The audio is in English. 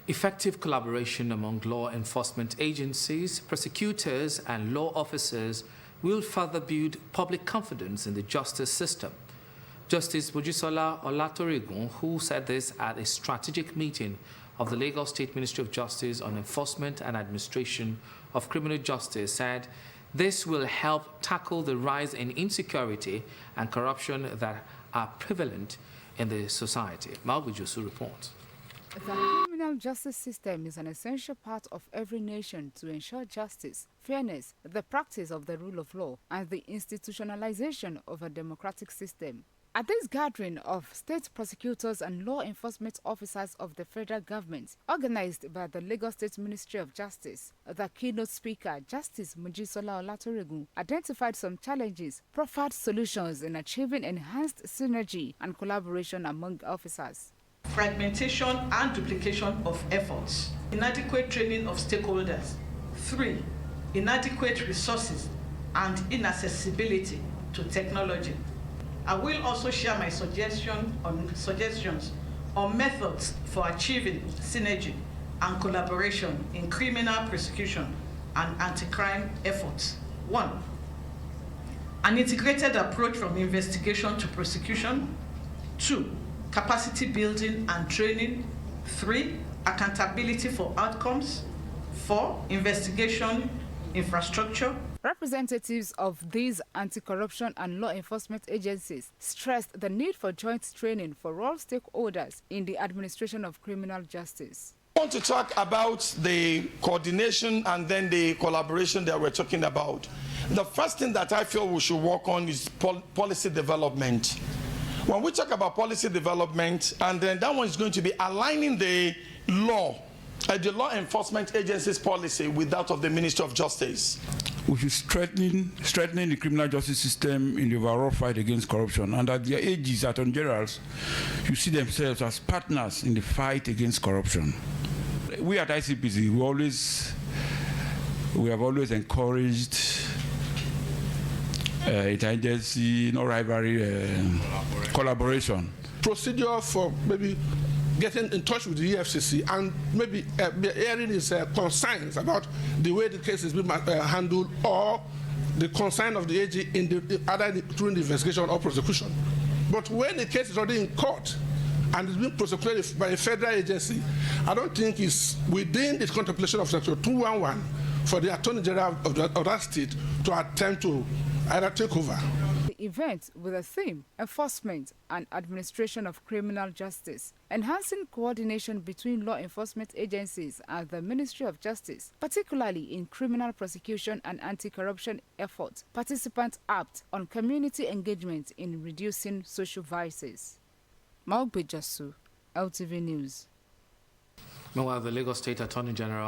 Effective collaboration among law enforcement agencies, prosecutors, and law officers will further build public confidence in the justice system. Justice Mojisola Olatoregun, who said this at a strategic meeting of the Lagos State Ministry of Justice on Enforcement and Administration of Criminal Justice, said this will help tackle the rise in insecurity and corruption that are prevalent in the society. Malbu Josu reports. The criminal justice system is an essential part of every nation to ensure justice, fairness, the practice of the rule of law, and the institutionalization of a democratic system. At this gathering of state prosecutors and law enforcement officers of the federal government, organized by the Lagos State Ministry of Justice, the keynote speaker, Justice Mojisola Olatoregun, identified some challenges, proffered solutions in achieving enhanced synergy and collaboration among officers. Fragmentation and duplication of efforts, inadequate training of stakeholders. 3, inadequate resources and inaccessibility to technology. I will also share my suggestions on methods for achieving synergy and collaboration in criminal prosecution and anti-crime efforts. 1, an integrated approach from investigation to prosecution. 2, capacity building and training. 3, accountability for outcomes. 4, investigation infrastructure. Representatives of these anti-corruption and law enforcement agencies stressed the need for joint training for all stakeholders in the administration of criminal justice. I want to talk about the coordination and then the collaboration that we're talking about. The first thing that I feel we should work on is policy development. When we talk about policy development, and then that one is going to be aligning the law enforcement agency's policy with that of the Ministry of Justice. We should strengthening the criminal justice system in the overall fight against corruption, and at their ages, attorney generals, you see themselves as partners in the fight against corruption. We at ICPC, we have always encouraged interagency, no rivalry, collaboration. Procedure for maybe getting in touch with the EFCC and maybe hearing his concerns about the way the case is being handled, or the concern of the AG either during the investigation or prosecution. But when the case is already in court and is being prosecuted by a federal agency, I don't think it's within the contemplation of Section 211 for the Attorney General of that state to attempt to either take over. The event with the theme Enforcement and Administration of Criminal Justice, enhancing coordination between law enforcement agencies and the Ministry of Justice, particularly in criminal prosecution and anti-corruption efforts. Participants act on community engagement in reducing social vices. Malbu Josu, LTV News. Meanwhile, the Lagos State Attorney General